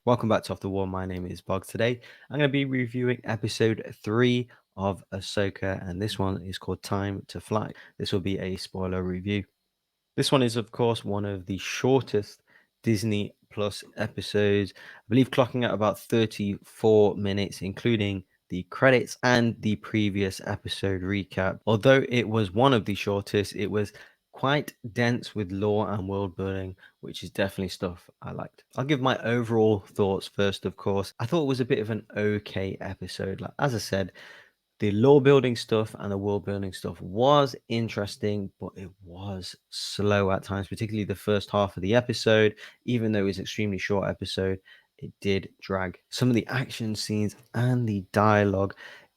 Welcome back to Off the Wall. My name is Bogz. Today, I'm going to be reviewing episode 3 of Ahsoka, and this one is called Time to Fly. This will be a spoiler review. This one is, of course, one of the shortest Disney Plus episodes. I believe clocking at about 34 minutes, including the credits and the previous episode recap. Although it was one of the shortest, it was quite dense with lore and world building, which is definitely stuff I liked. I'll give my overall thoughts first, of course. I thought it was a bit of an okay episode. Like, as I said, the lore building stuff and the world building stuff was interesting, but it was slow at times, particularly the first half of the episode. Even though it was an extremely short episode, it did drag. Some of the action scenes and the dialogue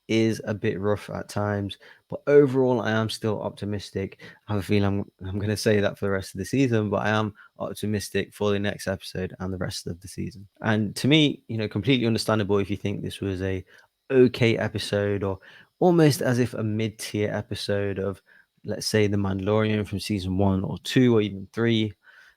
is a bit rough at times, but overall, I am still optimistic. I have a feeling I'm going to say that for the rest of the season, but I am optimistic for the next episode and the rest of the season. And to me, completely understandable if you think this was a okay episode or almost as if a mid-tier episode of, let's say, The Mandalorian from season 1 or 2 or even 3,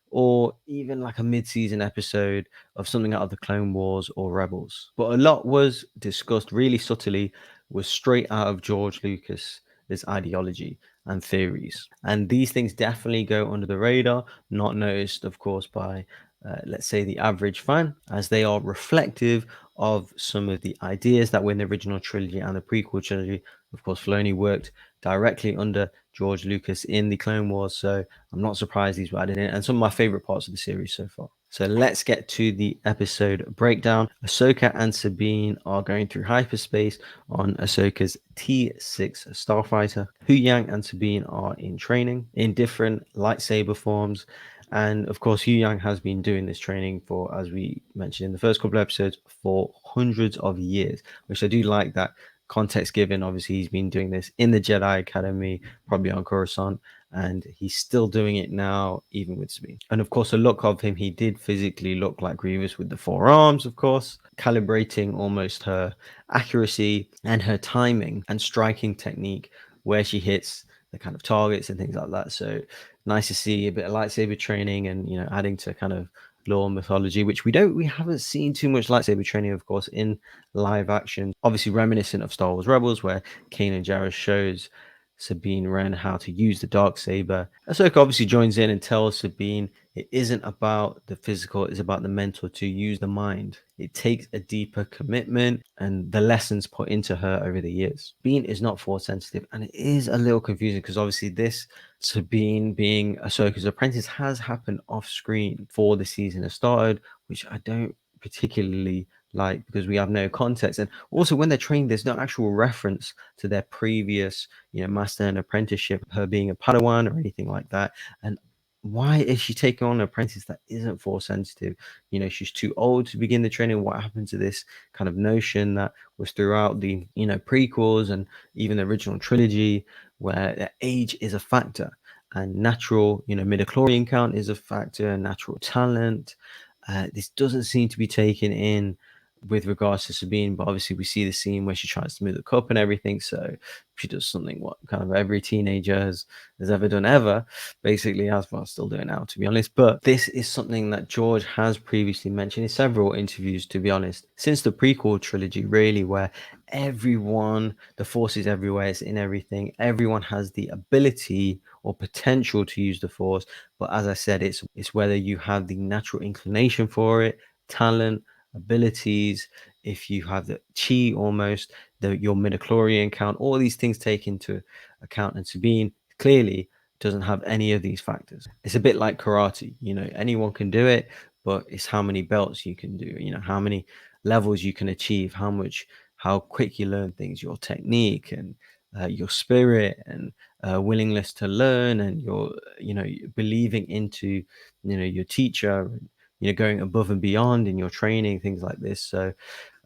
or even like a mid-season episode of something out of the Clone Wars or Rebels. But a lot was discussed really subtly, was straight out of George Lucas, this ideology and theories. And these things definitely go under the radar, not noticed, of course, by let's say the average fan, as they are reflective of some of the ideas that were in the original trilogy and the prequel trilogy. Of course, Filoni worked directly under George Lucas in the Clone Wars, so I'm not surprised these were added in, and some of my favorite parts of the series so far. So let's get to the episode breakdown. Ahsoka and Sabine are going through hyperspace on Ahsoka's T6 starfighter. Huyang and Sabine are in training in different lightsaber forms. And of course, Huyang has been doing this training for, as we mentioned in the first couple of episodes, for hundreds of years, which I do like that context given. Obviously, he's been doing this in the Jedi Academy, probably on Coruscant, and he's still doing it now, even with Sabine. And of course, the look of him, he did physically look like Grievous with the forearms, of course, calibrating almost her accuracy and her timing and striking technique where she hits the kind of targets and things like that. So nice to see a bit of lightsaber training and adding to kind of lore mythology, which we haven't seen too much lightsaber training, of course, in live action. Obviously reminiscent of Star Wars Rebels, where Kanan Jarrus shows Sabine Wren how to use the dark saber. Ahsoka obviously joins in and tells Sabine it isn't about the physical, it's about the mental, to use the mind. It takes a deeper commitment and the lessons put into her over the years. Sabine is not force sensitive, and it is a little confusing because obviously this Sabine being Ahsoka's apprentice has happened off screen before the season has started, which I don't particularly like because we have no context. And also when they're trained, there's no actual reference to their previous master and apprenticeship, her being a Padawan or anything like that. And why is she taking on an apprentice that isn't force sensitive? She's too old to begin the training. What happened to this kind of notion that was throughout the prequels and even the original trilogy, where age is a factor and natural midichlorian count is a factor, natural talent. This doesn't seem to be taken in with regards to Sabine, but obviously we see the scene where she tries to move the cup and everything. So she does something what kind of every teenager has ever done ever, basically, as well, still doing now, to be honest. But this is something that George has previously mentioned in several interviews, to be honest, since the prequel trilogy, really, where everyone, the force is everywhere, it's in everything. Everyone has the ability or potential to use the force, but as I said, it's whether you have the natural inclination for it, talent, abilities, if you have the chi, almost your midichlorian count, all these things take into account. And Sabine clearly doesn't have any of these factors. It's a bit like karate, anyone can do it, but it's how many belts you can do, how many levels you can achieve, how quick you learn things, your technique and your spirit and willingness to learn, and your believing into your teacher, and going above and beyond in your training, things like this. So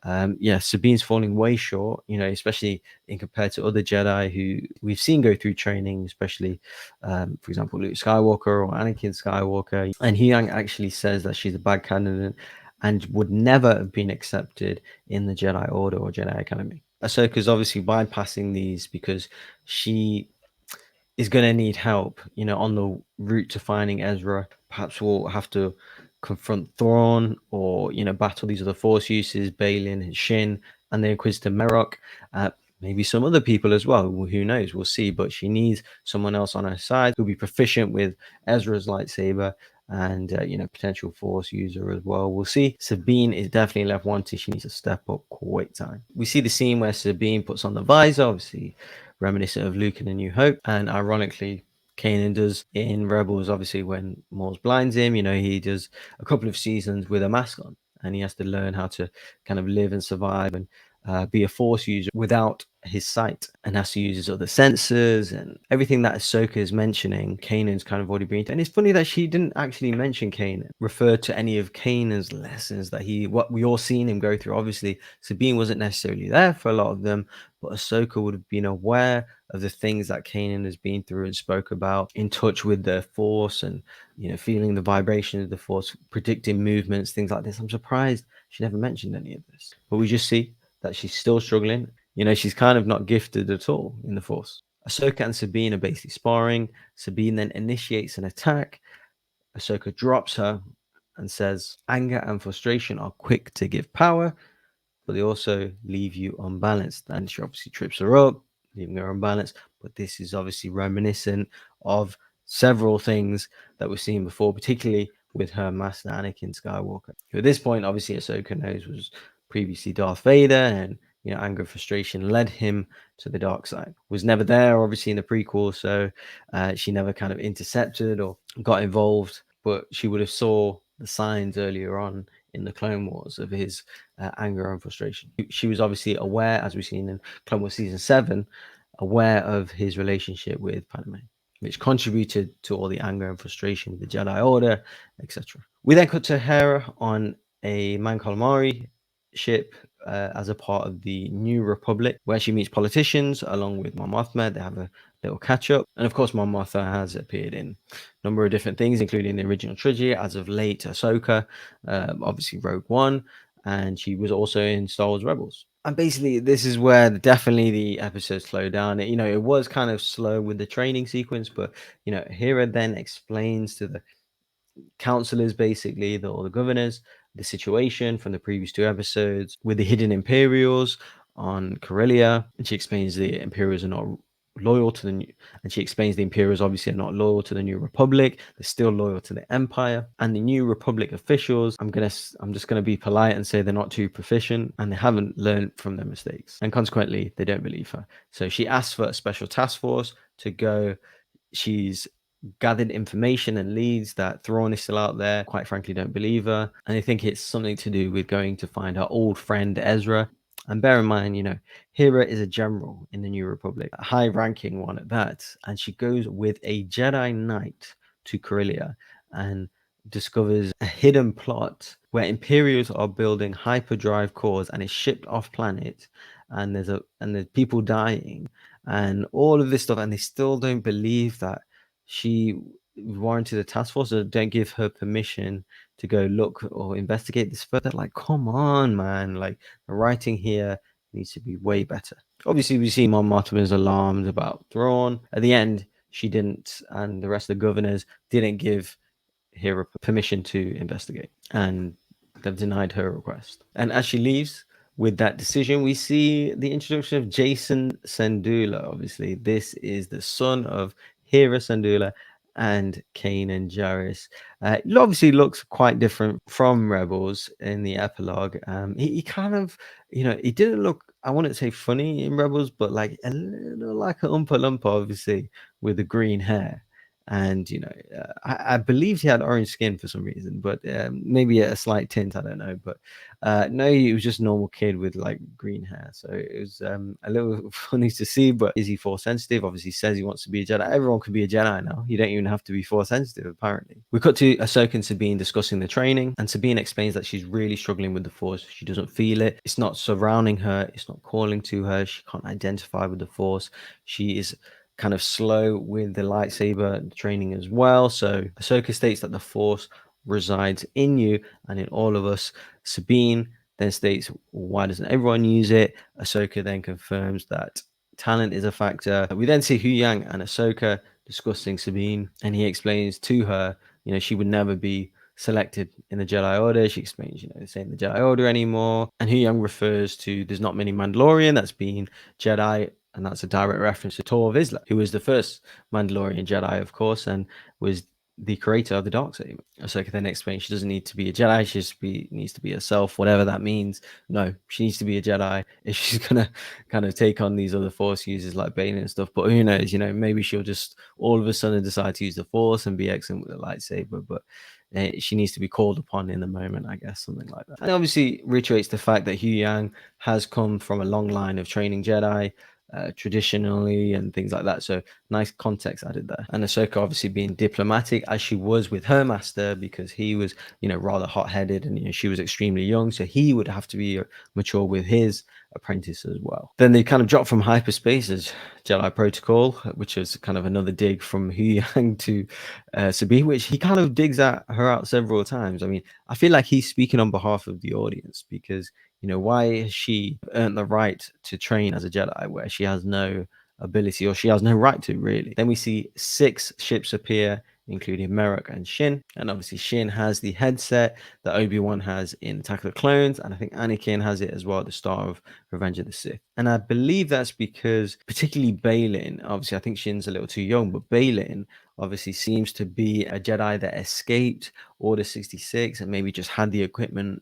Sabine's falling way short, especially in compared to other Jedi who we've seen go through training, especially, for example, Luke Skywalker or Anakin Skywalker. And Huyang actually says that she's a bad candidate and would never have been accepted in the Jedi Order or Jedi Academy. Ahsoka's obviously bypassing these because she is going to need help, on the route to finding Ezra. Perhaps we'll have to confront Thrawn or, battle these other Force uses, Balin and Shin, and the Inquisitor Merok. Maybe some other people as well. Who knows? We'll see. But she needs someone else on her side who'll be proficient with Ezra's lightsaber and, potential Force user as well. We'll see. Sabine is definitely left wanting. She needs to step up quick time. We see the scene where Sabine puts on the visor, obviously reminiscent of Luke in A New Hope. And ironically, Kanan does in Rebels, obviously, when Maul's blinds him, he does a couple of seasons with a mask on, and he has to learn how to kind of live and survive and be a Force user without his sight, and has to use his other senses and everything that Ahsoka is mentioning. Kanan's kind of already been, and it's funny that she didn't actually mention Kanan, refer to any of Kanan's lessons that what we all seen him go through. Obviously, Sabine wasn't necessarily there for a lot of them, but Ahsoka would have been aware of the things that Kanan has been through and spoke about, in touch with the Force and feeling the vibration of the Force, predicting movements, things like this. I'm surprised she never mentioned any of this, but we just see that she's still struggling. She's kind of not gifted at all in the Force. Ahsoka and Sabine are basically sparring. Sabine then initiates an attack. Ahsoka drops her and says, "Anger and frustration are quick to give power, but they also leave you unbalanced." And she obviously trips her up, leaving her unbalanced. But this is obviously reminiscent of several things that we've seen before, particularly with her master Anakin Skywalker, who at this point, obviously, Ahsoka knows was previously Darth Vader, and anger and frustration led him to the dark side. Was never there, obviously, in the prequel, so she never kind of intercepted or got involved, but she would have saw the signs earlier on in the Clone Wars of his anger and frustration. She was obviously aware, as we've seen in Clone Wars Season 7, aware of his relationship with Padme, which contributed to all the anger and frustration with the Jedi Order, etc. We then cut to Hera on a Man Calamari ship as a part of the New Republic, where she meets politicians along with Mon Mothma. They have a little catch up, and of course, Mon Mothma has appeared in a number of different things, including the original trilogy, as of late, Ahsoka, obviously Rogue One, and she was also in Star Wars Rebels. And basically, this is where definitely the episode slowed down. It was kind of slow with the training sequence, but Hera then explains to the counselors, basically, or the governors, the situation from the previous two episodes with the hidden Imperials on Corellia. And she explains the Imperials are not loyal to the new, and she explains the Imperials obviously are not loyal to the New Republic. They're still loyal to the Empire. And the New Republic officials, I'm just gonna be polite and say they're not too proficient, and they haven't learned from their mistakes, and consequently they don't believe her. So she asks for a special task force to go. She's gathered information and leads that Thrawn is still out there. Quite frankly, don't believe her. And I think it's something to do with going to find her old friend Ezra. And bear in mind, Hera is a general in the New Republic, a high ranking one at that. And she goes with a Jedi Knight to Corellia and discovers a hidden plot where Imperials are building hyperdrive cores and it's shipped off planet, and there's people dying and all of this stuff, and they still don't believe that she warranted a task force, or don't give her permission to go look or investigate this further. Like, come on, man! Like, the writing here needs to be way better. Obviously, we see Mon Mothma is alarmed about Thrawn. At the end, she didn't, and the rest of the governors didn't give Hera permission to investigate, and they've denied her request. And as she leaves with that decision, we see the introduction of Jason Syndulla. Obviously, this is the son of Hera Syndulla and Kanan Jarrus. It obviously looks quite different from Rebels in the epilogue. He kind of, he didn't look, I wouldn't say funny in Rebels, but like a little like an Oompa Loompa, obviously, with the green hair. And I believe he had orange skin for some reason, but maybe a slight tint, I don't know. But no, he was just a normal kid with like green hair, so it was a little funny to see. But is he force sensitive? Obviously, he says he wants to be a Jedi. Everyone can be a Jedi now. You don't even have to be force sensitive, apparently. We cut to Ahsoka and Sabine discussing the training, and Sabine explains that she's really struggling with the Force. She doesn't feel it. It's not surrounding her. It's not calling to her. She can't identify with the Force. She is kind of slow with the lightsaber training as well. So Ahsoka states that the Force resides in you and in all of us. Sabine then states, why doesn't everyone use it? Ahsoka then confirms that talent is a factor. We then see Huyang and Ahsoka discussing Sabine, and he explains to her, she would never be selected in the Jedi Order. She explains, this ain't the Jedi Order anymore. And Hu Yang refers to there's not many Mandalorian that's been Jedi, and that's a direct reference to Tor Vizsla, who was the first Mandalorian Jedi, of course, and was the creator of the dark saber. Ahsoka then explains she doesn't need to be a Jedi, she just needs to be herself, whatever that means. No, she needs to be a Jedi if she's gonna kind of take on these other Force users like Bane and stuff. But who knows? Maybe she'll just all of a sudden decide to use the Force and be excellent with a lightsaber. But she needs to be called upon in the moment, I guess, something like that. And obviously reiterates the fact that Hu Yang has come from a long line of training Jedi. Traditionally and things like that, so nice context added there. And Ahsoka obviously being diplomatic as she was with her master, because he was rather hot-headed, and she was extremely young, so he would have to be mature with his apprentice as well. Then they kind of dropped from hyperspace as Jedi Protocol, which is kind of another dig from Hu Yang to Sabine, which he kind of digs at her out several times. I mean, I feel like he's speaking on behalf of the audience, because why has she earned the right to train as a Jedi where she has no ability, or she has no right to, really? Then we see 6 ships appear, including Merrick and Shin. And obviously Shin has the headset that Obi-Wan has in Attack of the Clones, and I think Anakin has it as well at the start of Revenge of the Sith. And I believe that's because particularly Balin, obviously I think Shin's a little too young, but Balin obviously seems to be a Jedi that escaped Order 66 and maybe just had the equipment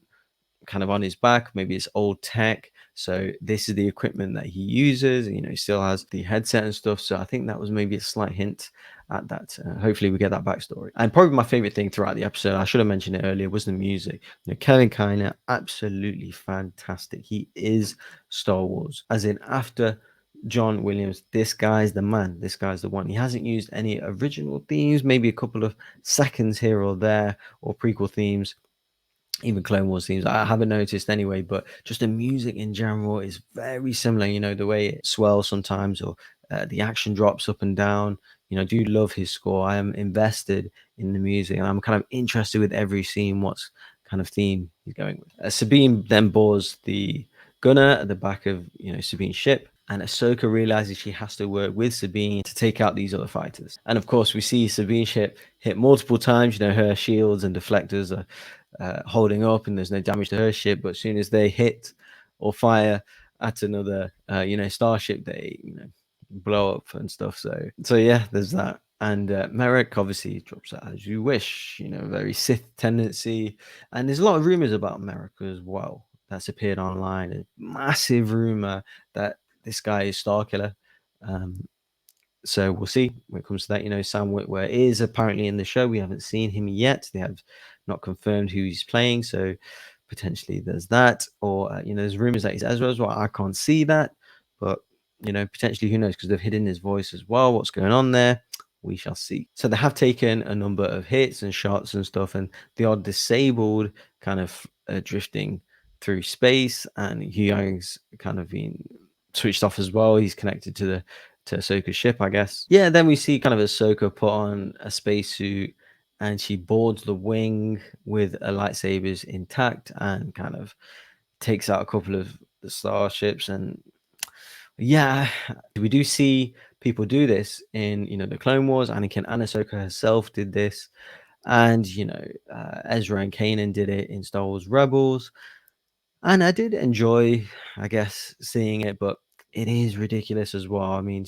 kind of on his back. Maybe it's old tech, so this is the equipment that he uses, and he still has the headset and stuff. So I think that was maybe a slight hint at that. Hopefully we get that backstory. And probably my favorite thing throughout the episode, I should have mentioned it earlier, was the music. Kevin Kiner, absolutely fantastic. He is Star Wars, as in after John Williams, this guy's the man, this guy's the one. He hasn't used any original themes, maybe a couple of seconds here or there, or prequel themes, even Clone Wars themes, I haven't noticed anyway, but just the music in general is very similar. The way it swells sometimes, or the action drops up and down. I do love his score. I am invested in the music, and I'm kind of interested with every scene what's kind of theme he's going with. Sabine then boards the gunner at the back of Sabine's ship, and Ahsoka realizes she has to work with Sabine to take out these other fighters. And of course, we see Sabine's ship hit multiple times. Her shields and deflectors are holding up, and there's no damage to her ship. But as soon as they hit or fire at another, starship, they blow up and stuff. So yeah, there's that. And Merrick obviously drops out as you wish. Very Sith tendency, and there's a lot of rumors about Merrick as well that's appeared online. A massive rumor that this guy is Starkiller. So we'll see when it comes to that. Sam Witwer is apparently in the show. We haven't seen him yet. They have not confirmed who he's playing, so potentially there's that. Or there's rumors that he's Ezra as well. I can't see that, but potentially, who knows, because they've hidden his voice as well. What's going on there? We shall see. So they have taken a number of hits and shots and stuff, and the odd disabled kind of drifting through space, and Hu Yang's kind of been switched off as well. He's connected to Ahsoka's ship, I guess. Yeah, then we see kind of Ahsoka put on a spacesuit, and she boards the wing with her lightsabers intact and kind of takes out a couple of the starships. And yeah, we do see people do this in the Clone Wars. Anakin and Ahsoka herself did this, and Ezra and Kanan did it in Star Wars Rebels. And I did enjoy, I guess, seeing it, but it is ridiculous as well. I mean,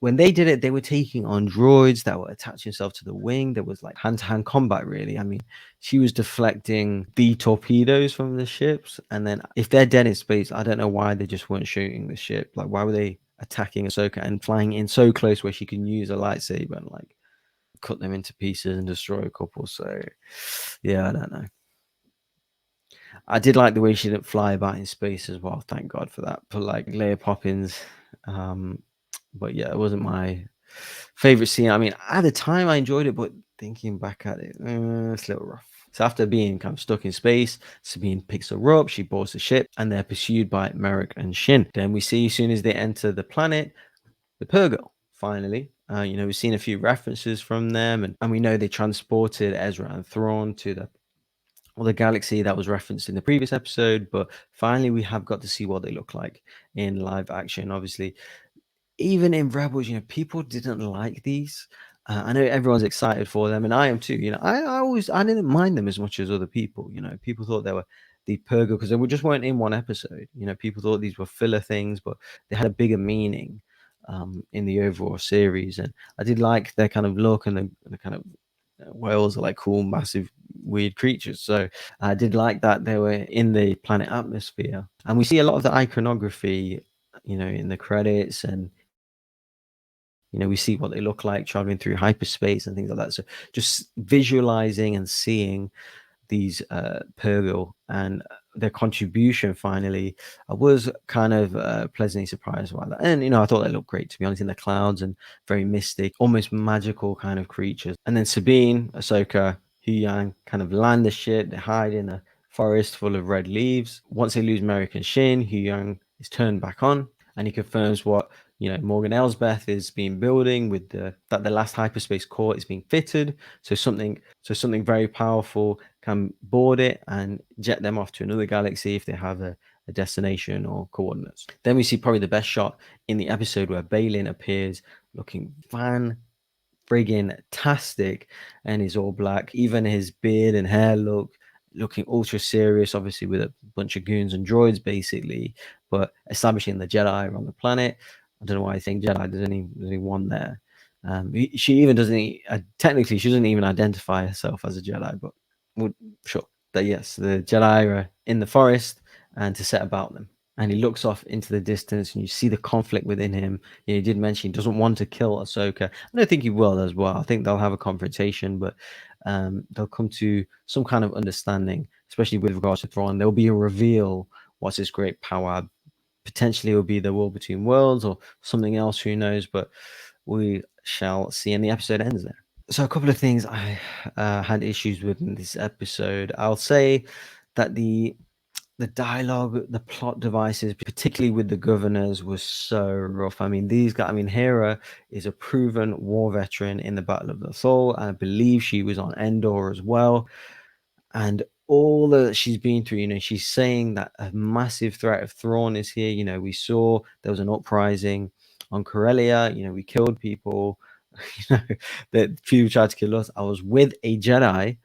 when they did it, they were taking on droids that were attaching themselves to the wing. There was like hand-to-hand combat, really. I mean, she was deflecting the torpedoes from the ships, and then if they're dead in space, I don't know why they just weren't shooting the ship. Like, why were they attacking Ahsoka and flying in so close where she can use a lightsaber and like cut them into pieces and destroy a couple? So, yeah, I don't know. I did like the way she didn't fly about in space as well. Thank God for that. But like Leia Poppins, but yeah, it wasn't my favorite scene. I mean, at the time I enjoyed it, but thinking back at it, it's a little rough. So after being kind of stuck in space, Sabine picks her up, she boards the ship, and they're pursued by Merrick and Shin. Then we see, as soon as they enter the planet, the Purgo, finally. We've seen a few references from them, and we know they transported Ezra and Thrawn to the galaxy that was referenced in the previous episode, but finally we have got to see what they look like in live action. Obviously, even in Rebels, people didn't like these. I know everyone's excited for them, and I am too. I didn't mind them as much as other people. People thought they were the Purgo because they just weren't in one episode. People thought these were filler things, but they had a bigger meaning in the overall series. And I did like their kind of look, and the kind of whales are like cool, massive, weird creatures. So I did like that they were in the planet atmosphere, and we see a lot of the iconography, in the credits, and we see what they look like traveling through hyperspace and things like that. So just visualizing and seeing these Purgle and their contribution finally, I was kind of pleasantly surprised by that. And I thought they looked great, to be honest, in the clouds, and very mystic, almost magical kind of creatures. And then Sabine, Ahsoka, Huyang kind of land the ship. They hide in a forest full of red leaves. Once they lose Merrick and Shin, Huyang is turned back on, and he confirms what Morgan Elsbeth is being building with that the last hyperspace core is being fitted. So something very powerful can board it and jet them off to another galaxy if they have a destination or coordinates. Then we see probably the best shot in the episode where Balin appears looking friggin' tastic, and he's all black. Even his beard and hair looking ultra serious, obviously with a bunch of goons and droids basically, but establishing the Jedi are on the planet. I don't know why I think Jedi. There's only one there. She even doesn't technically she doesn't even identify herself as a Jedi, but well, sure. That yes, the Jedi are in the forest and to set about them. And he looks off into the distance, and you see the conflict within him. He did mention he doesn't want to kill Ahsoka. I don't think he will as well. I think they'll have a confrontation, but they'll come to some kind of understanding, especially with regards to Thrawn. There'll be a reveal. What's his great power? Potentially, it will be the war between worlds or something else. Who knows? But we shall see. And the episode ends there. So a couple of things I had issues with in this episode. I'll say that the dialogue, the plot devices, particularly with the governors, was so rough. I mean, these guys, I mean, Hera is a proven war veteran in the Battle of the Soul. I believe she was on Endor as well. And all that she's been through, she's saying that a massive threat of Thrawn is here. We saw there was an uprising on Corellia. We killed people. That people tried to kill us. I was with a Jedi,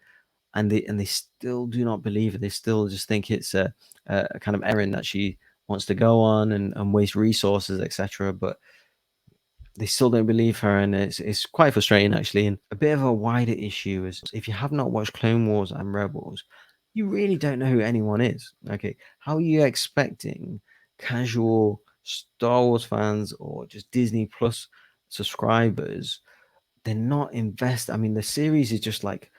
and they still do not believe it. They still just think it's a kind of errand that she wants to go on, and waste resources, etc. But they still don't believe her, and it's quite frustrating actually. And a bit of a wider issue is, if you have not watched Clone Wars and Rebels, you really don't know who anyone is. Okay, how are you expecting casual Star Wars fans or just Disney Plus subscribers? They're not invest. I mean, the series is just like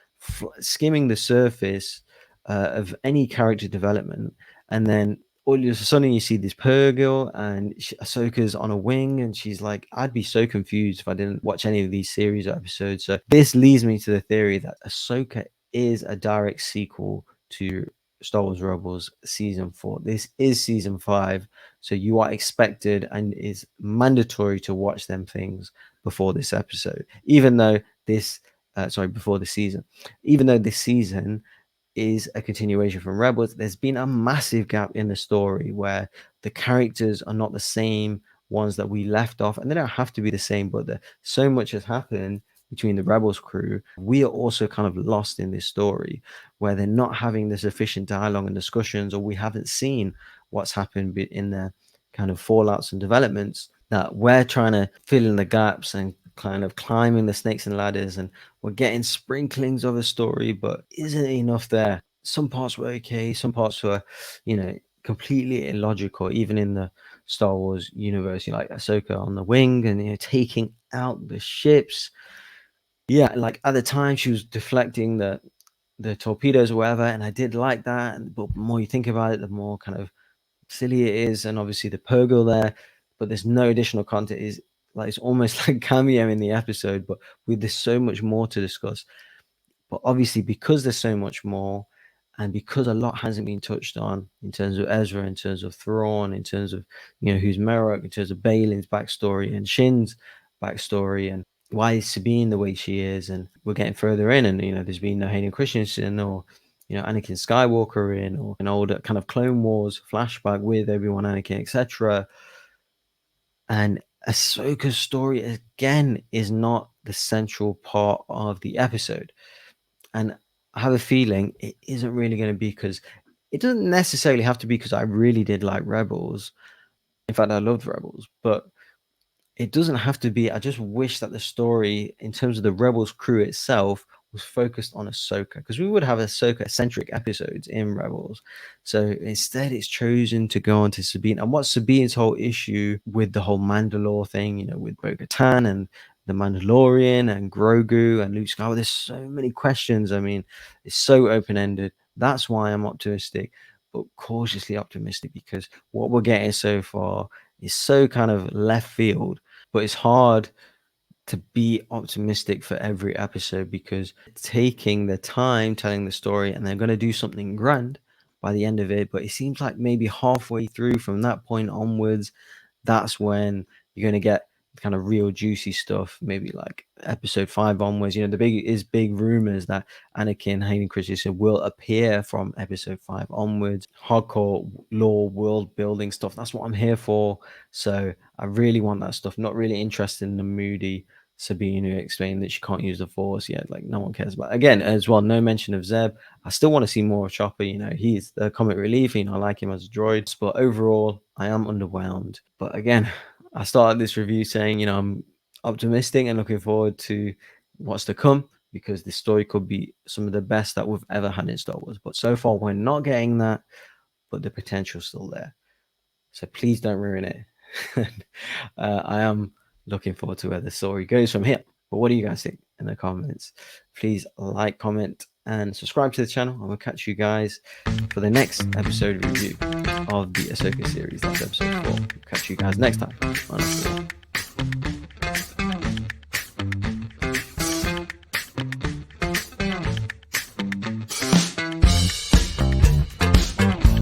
skimming the surface of any character development, and then all of a sudden you see this Pearl girl, and Ahsoka's on a wing, and she's like, I'd be so confused if I didn't watch any of these series or episodes. So this leads me to the theory that Ahsoka is a direct sequel to Star Wars Rebels season 4. This is season 5, so you are expected and is mandatory to watch them things before this episode, even though before the season, even though this season is a continuation from Rebels. There's been a massive gap in the story where the characters are not the same ones that we left off, and they don't have to be the same, but so much has happened between the Rebels crew. We are also kind of lost in this story where they're not having the sufficient dialogue and discussions, or we haven't seen what's happened in their kind of fallouts and developments, that we're trying to fill in the gaps and kind of climbing the snakes and ladders, and we're getting sprinklings of a story, but isn't enough there. Some parts were okay, some parts were, completely illogical, even in the Star Wars universe. Like Ahsoka on the wing, and taking out the ships. Yeah, like at the time she was deflecting the torpedoes or whatever, and I did like that. But the more you think about it, the more kind of silly it is. And obviously the Purgle there, but there's no additional content. Is like it's almost like cameo in the episode, but there's so much more to discuss. But obviously, because there's so much more, and because a lot hasn't been touched on in terms of Ezra, in terms of Thrawn, in terms of who's Merrick, in terms of Balin's backstory and Shin's backstory, and why is Sabine the way she is, and we're getting further in, and there's been no Hayden Christensen or Anakin Skywalker in, or an older kind of Clone Wars flashback with Obi-Wan, Anakin, etc. And Ahsoka's story again is not the central part of the episode. And I have a feeling it isn't really going to be, because it doesn't necessarily have to be because I really did like Rebels. In fact, I loved Rebels, but it doesn't have to be. I just wish that the story, in terms of the Rebels crew itself, was focused on Ahsoka, because we would have Ahsoka-centric episodes in Rebels. So instead, it's chosen to go on to Sabine. And what's Sabine's whole issue with the whole Mandalore thing, with Bo-Katan and the Mandalorian and Grogu and Luke Skywalker? There's so many questions. I mean, it's so open-ended. That's why I'm optimistic, but cautiously optimistic, because what we're getting so far is so kind of left field. But it's hard to be optimistic for every episode, because taking the time telling the story, and they're going to do something grand by the end of it. But it seems like maybe halfway through, from that point onwards, that's when you're going to get kind of real juicy stuff. Maybe like episode 5 onwards. The big rumors that Anakin, Hayden Christensen will appear from episode 5 onwards. Hardcore lore world building stuff. That's what I'm here for. So I really want that stuff. Not really interested in the moody Sabine who explained that she can't use the Force yet. Like, no one cares about. Again, as well, no mention of Zeb. I still want to see more of Chopper. He's the comic relief. I like him as a droid. But overall, I am underwhelmed. But again, I started this review saying, I'm optimistic and looking forward to what's to come, because this story could be some of the best that we've ever had in Star Wars. But so far, we're not getting that, but the potential's still there. So please don't ruin it. I am looking forward to where the story goes from here. But what do you guys think in the comments? Please like, comment, and subscribe to the channel. I will catch you guys for the next episode review of the Ahsoka series. That's episode 4. Catch you guys next time on episode 1.